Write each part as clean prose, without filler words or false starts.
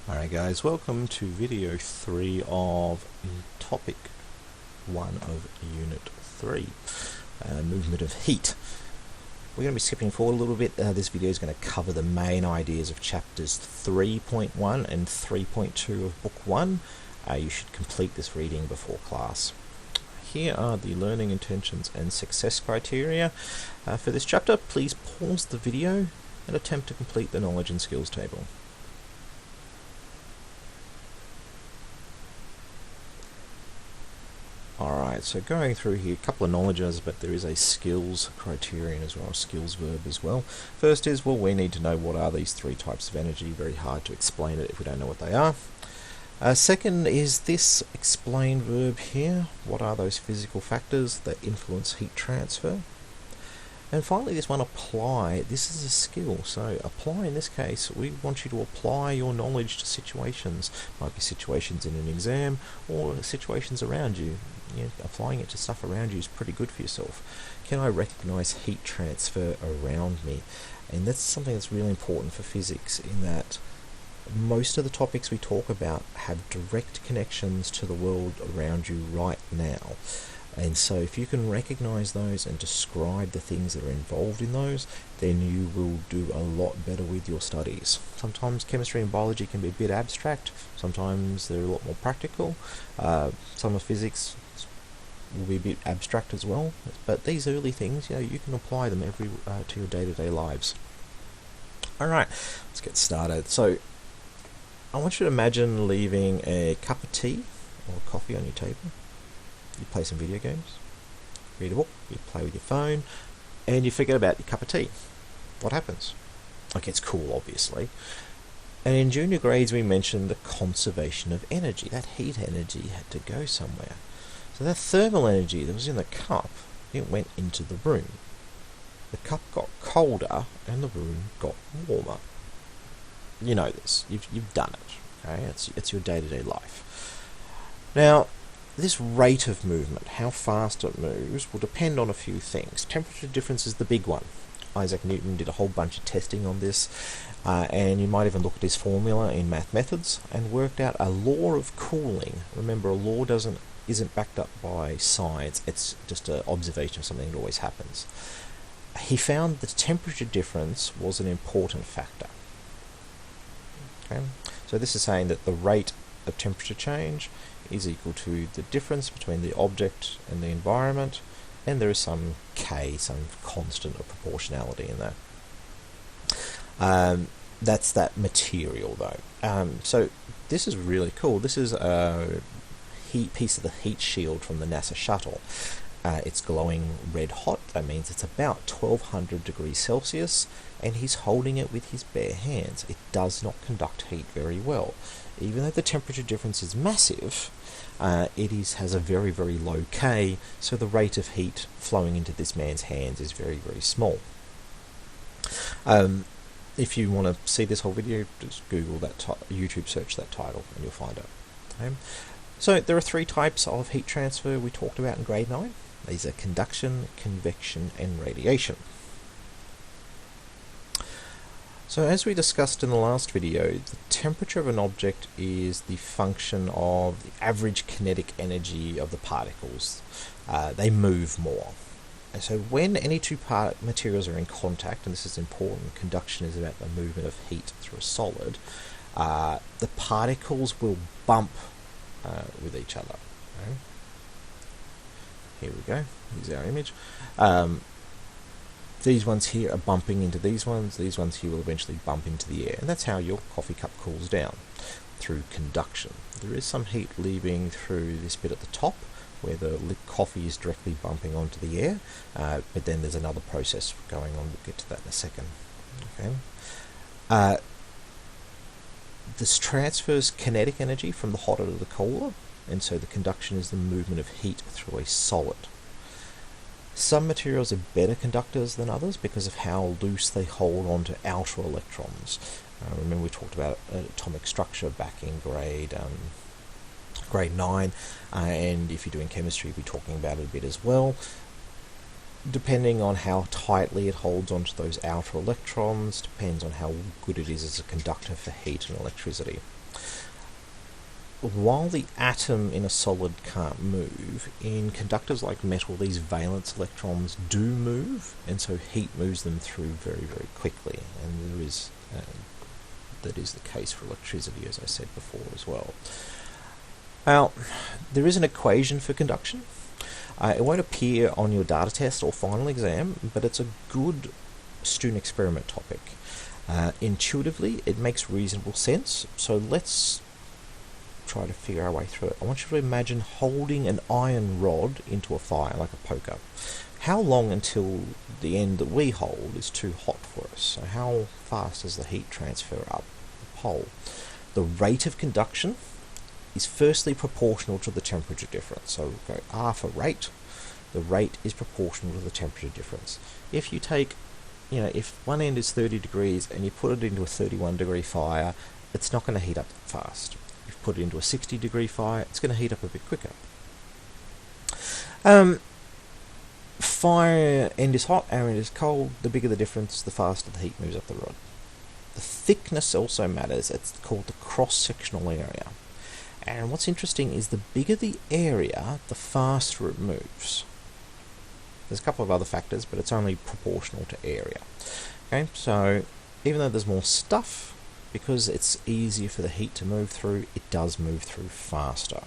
Alright guys, welcome to video 3 of topic 1 of unit 3, movement of heat. We're going to be skipping forward a little bit. This video is going to cover the main ideas of chapters 3.1 and 3.2 of book 1. You should complete this reading before class. Here are the learning intentions and success criteria for this chapter. Please pause the video and attempt to complete the knowledge and skills table. Alright, so going through here, a couple of knowledges, but there is a skills criterion as well, a skills verb as well. First is, well, we need to know what are these three types of energy. Very hard to explain it if we don't know what they are. Second is this explain verb here. What are those physical factors that influence heat transfer? And finally, this one, apply. This is a skill. So apply, in this case, we want you to apply your knowledge to situations. Might be situations in an exam or situations around you. Applying it to stuff around you is pretty good for yourself. Can I recognize heat transfer around me? And that's something that's really important for physics, in that most of the topics we talk about have direct connections to the world around you right now. And so if you can recognize those and describe the things that are involved in those, then you will do a lot better with your studies. Sometimes chemistry and biology can be a bit abstract, sometimes they're a lot more practical. Some of physics will be a bit abstract as well, but these early things, you can apply them to your day-to-day lives. Alright, let's get started. So I want you to imagine leaving a cup of tea or coffee on your table. You play some video games, read a book, you play with your phone, and you forget about your cup of tea. What happens? It gets cool, obviously. And in junior grades we mentioned the conservation of energy. That heat energy had to go somewhere. So that thermal energy that was in the cup, it went into the room. The cup got colder and the room got warmer. You know this. You've done it. Okay? It's your day-to-day life. Now, this rate of movement, how fast it moves, will depend on a few things. Temperature difference is the big one. Isaac Newton did a whole bunch of testing on this, and you might even look at his formula in math methods and worked out a law of cooling. Remember, a law isn't backed up by science, it's just an observation of something that always happens. He found the temperature difference was an important factor. Okay? So this is saying that the rate of temperature change is equal to the difference between the object and the environment, and there is some K, some constant of proportionality in that. That's that material though. So this is really cool. This is a piece of the heat shield from the NASA shuttle. It's glowing red hot. That means it's about 1200 degrees Celsius, and he's holding it with his bare hands. It does not conduct heat very well. Even though the temperature difference is massive, it has a very, very low K, so the rate of heat flowing into this man's hands is very, very small. If you want to see this whole video, just Google that, YouTube search that title, and you'll find it. Okay? So there are three types of heat transfer we talked about in grade 9. These are conduction, convection, and radiation. So as we discussed in the last video, the temperature of an object is the function of the average kinetic energy of the particles. They move more. And so when any two materials are in contact, and this is important, conduction is about the movement of heat through a solid, the particles will bump with each other. Okay? Here we go. Here's our image. These ones here are bumping into these ones here will eventually bump into the air, and that's how your coffee cup cools down, through conduction. There is some heat leaving through this bit at the top, where the coffee is directly bumping onto the air, but then there's another process going on. We'll get to that in a second. Okay. This transfers kinetic energy from the hotter to the colder, and so the conduction is the movement of heat through a solid. Some materials are better conductors than others because of how loose they hold onto outer electrons. Remember we talked about atomic structure back in grade 9, and if you're doing chemistry, we'll be talking about it a bit as well. Depending on how tightly it holds onto those outer electrons, depends on how good it is as a conductor for heat and electricity. While the atom in a solid can't move, in conductors like metal, these valence electrons do move, and so heat moves them through very, very quickly. And there is that is the case for electricity, as I said before as well. Now, there is an equation for conduction. It won't appear on your data test or final exam, but it's a good student experiment topic. Intuitively, it makes reasonable sense, so let's try to figure our way through it. I want you to imagine holding an iron rod into a fire, like a poker. How long until the end that we hold is too hot for us? So how fast does the heat transfer up the pole? The rate of conduction is firstly proportional to the temperature difference. So we'll go R for rate. The rate is proportional to the temperature difference. If you take, if one end is 30 degrees and you put it into a 31 degree fire, it's not going to heat up fast. If you put it into a 60 degree fire, it's going to heat up a bit quicker. Fire end is hot, our end is cold. The bigger the difference, the faster the heat moves up the rod. The thickness also matters. It's called the cross-sectional area. And what's interesting is the bigger the area, the faster it moves. There's a couple of other factors, but it's only proportional to area. Okay, so even though there's more stuff, because it's easier for the heat to move through, it does move through faster.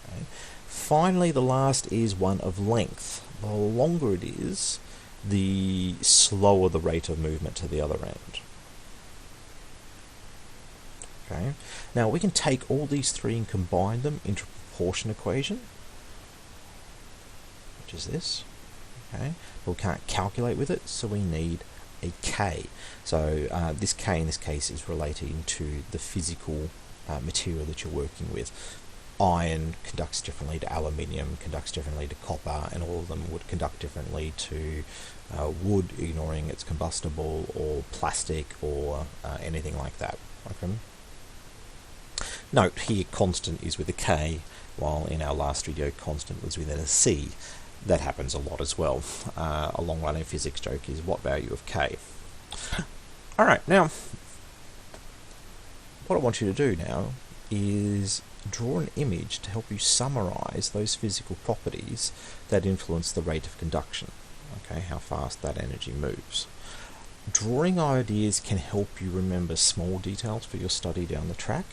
Okay. Finally, the last is one of length. The longer it is, the slower the rate of movement to the other end. Okay. Now we can take all these three and combine them into a proportion equation, which is this. Okay. But we can't calculate with it, so we need a K. So this K in this case is relating to the physical material that you're working with. Iron conducts differently to aluminium, conducts differently to copper, and all of them would conduct differently to wood, ignoring it's combustible, or plastic, or anything like that. Okay. Note here constant is with a K, while in our last video constant was within a C. That happens a lot as well. A long-running physics joke is what value of K. Alright, now what I want you to do now is draw an image to help you summarize those physical properties that influence the rate of conduction. Okay, how fast that energy moves. Drawing ideas can help you remember small details for your study down the track.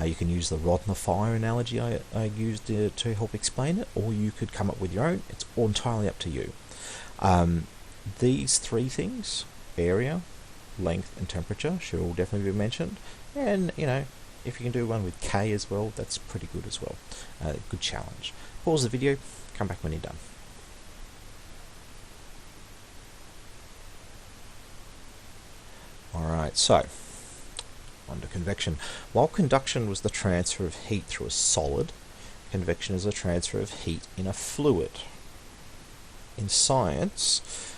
You can use the rod and the fire analogy I used to help explain it, or you could come up with your own. It's all entirely up to you. These three things, area, length and temperature, should all definitely be mentioned. And, if you can do one with K as well, that's pretty good as well. Good challenge. Pause the video, come back when you're done. Alright, so, under convection. While conduction was the transfer of heat through a solid, convection is a transfer of heat in a fluid. In science,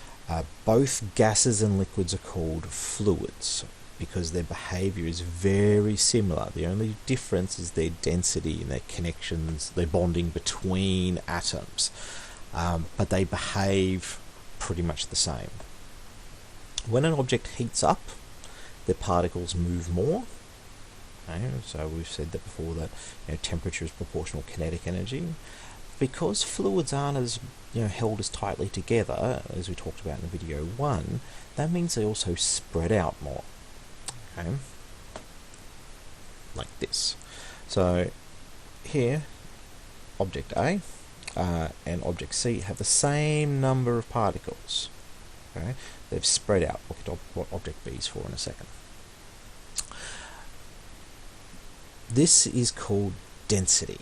both gases and liquids are called fluids because their behaviour is very similar. The only difference is their density and their connections, their bonding between atoms. But they behave pretty much the same. When an object heats up, the particles move more. Okay, so we've said that before, that temperature is proportional kinetic energy. Because fluids aren't as held as tightly together as we talked about in video 1, that means they also spread out more. Okay, like this. So here, object A and object C have the same number of particles. Okay, they've spread out. Look at what object B is for in a second. This is called density.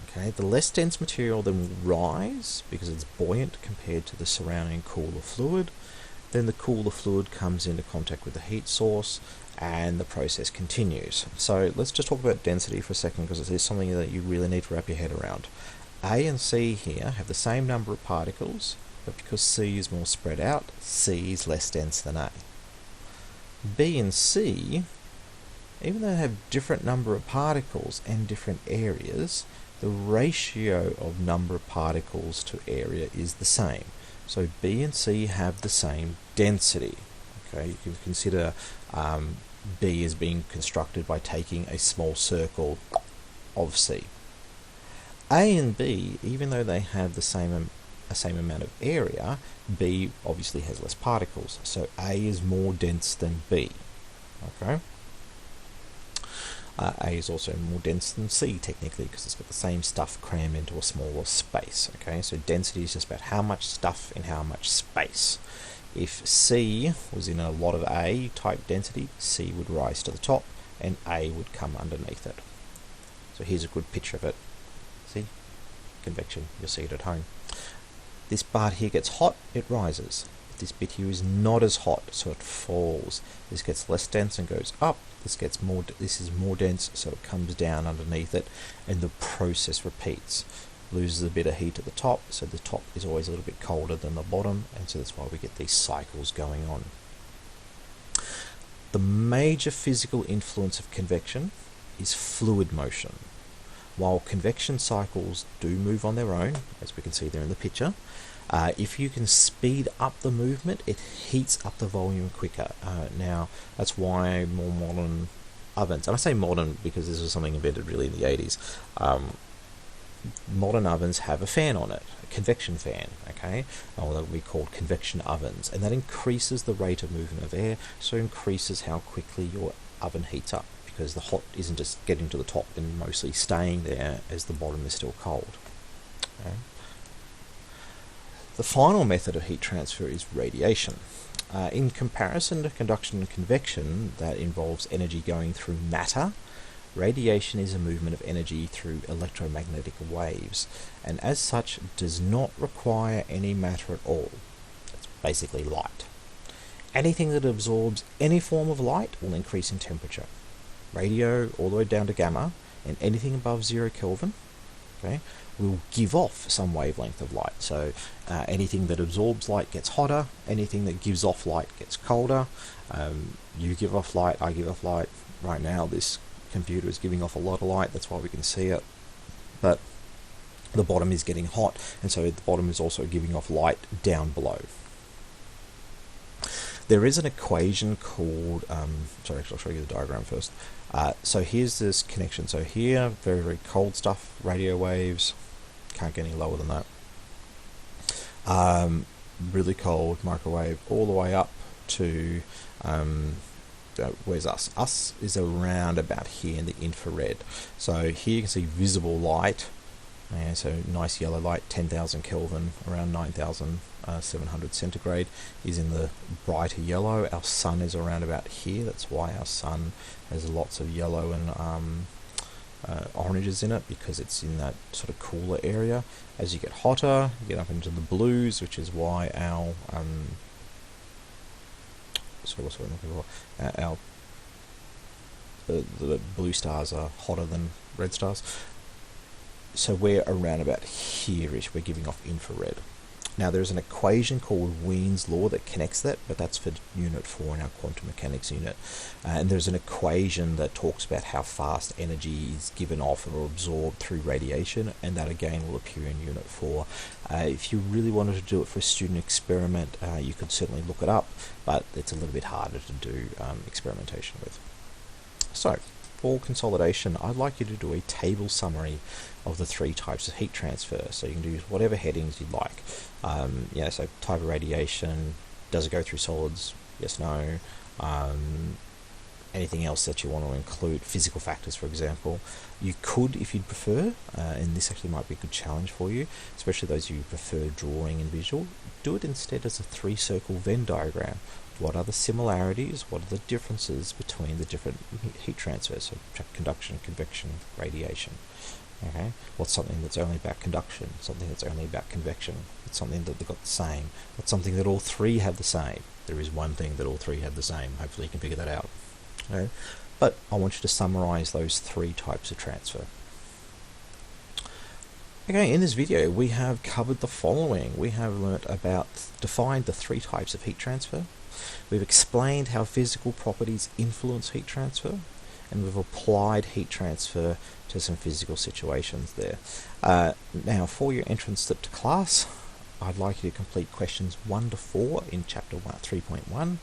Okay, the less dense material then will rise because it's buoyant compared to the surrounding cooler fluid. Then the cooler fluid comes into contact with the heat source and the process continues. So let's just talk about density for a second, because it is something that you really need to wrap your head around. A and C here have the same number of particles, but because C is more spread out, C is less dense than A. B and C, even though they have different number of particles and different areas, the ratio of number of particles to area is the same. So B and C have the same density. Okay, you can consider B is being constructed by taking a small circle of C. A and B, even though they have the same amount of area, B obviously has less particles, so A is more dense than B. Okay. A is also more dense than C technically because it's got the same stuff crammed into a smaller space. Okay, so density is just about how much stuff in how much space. If C was in a lot of A type density, C would rise to the top and A would come underneath it. So here's a good picture of it. See? Convection, you'll see it at home. This part here gets hot, it rises. This bit here is not as hot, so it falls. This gets less dense and goes up. This is more dense, so it comes down underneath it, and the process repeats. Loses a bit of heat at the top, so the top is always a little bit colder than the bottom, and so that's why we get these cycles going on. The major physical influence of convection is fluid motion. While convection cycles do move on their own, as we can see there in the picture, if you can speed up the movement, it heats up the volume quicker. Now, that's why more modern ovens, and I say modern because this was something invented really in the 80s, modern ovens have a fan on it, a convection fan, okay, or that would be called convection ovens, and that increases the rate of movement of air, so increases how quickly your oven heats up, because the hot isn't just getting to the top and mostly staying there as the bottom is still cold. Okay. The final method of heat transfer is radiation. In comparison to conduction and convection that involves energy going through matter, radiation is a movement of energy through electromagnetic waves, and as such does not require any matter at all. It's basically light. Anything that absorbs any form of light will increase in temperature. Radio all the way down to gamma, and anything above 0 Kelvin, okay, will give off some wavelength of light. So anything that absorbs light gets hotter, anything that gives off light gets colder. You give off light, I give off light. Right now this computer is giving off a lot of light, that's why we can see it, but the bottom is getting hot, and so the bottom is also giving off light down below. There is an equation called, sorry, I'll show you the diagram first. So here's this connection. So here, very, very cold stuff, radio waves, can't get any lower than that. Really cold, microwave, all the way up to, where's us? Us is around about here in the infrared. So here you can see visible light, and so nice yellow light, 10,000 Kelvin, around 9,700 centigrade is in the brighter yellow. Our sun is around about here. That's why our sun has lots of yellow and oranges in it, because it's in that sort of cooler area. As you get hotter, you get up into the blues, which is why our the blue stars are hotter than red stars. So we're around about here-ish, we're giving off infrared. Now there's an equation called Wien's law that connects that, but that's for unit 4 in our quantum mechanics unit. And there's an equation that talks about how fast energy is given off or absorbed through radiation, and that again will appear in unit 4. If you really wanted to do it for a student experiment, you could certainly look it up, but it's a little bit harder to do experimentation with. So, for consolidation, I'd like you to do a table summary of the 3 types of heat transfer. So you can do whatever headings you'd like. So type of radiation, does it go through solids? Yes, no. Anything else that you want to include, physical factors, for example. You could, if you'd prefer, and this actually might be a good challenge for you, especially those of you who prefer drawing and visual, do it instead as a 3-circle Venn diagram. What are the similarities? What are the differences between the different heat transfers? So conduction, convection, radiation. Okay, what's something that's only about conduction? Something that's only about convection? What's something that they've got the same? What's something that all 3 have the same? There is one thing that all 3 have the same. Hopefully you can figure that out. Okay? But I want you to summarize those 3 types of transfer. Okay, in this video we have covered the following. We have defined the 3 types of heat transfer. We've explained how physical properties influence heat transfer, and we've applied heat transfer to some physical situations there. Now, for your entrance to class, I'd like you to complete questions 1 to 4 in Chapter 3.1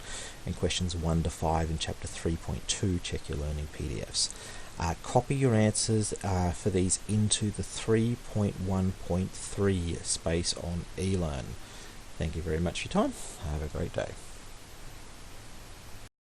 and questions 1 to 5 in Chapter 3.2 Check Your Learning PDFs. Copy your answers for these into the 3.1.3 space on eLearn. Thank you very much for your time. Have a great day.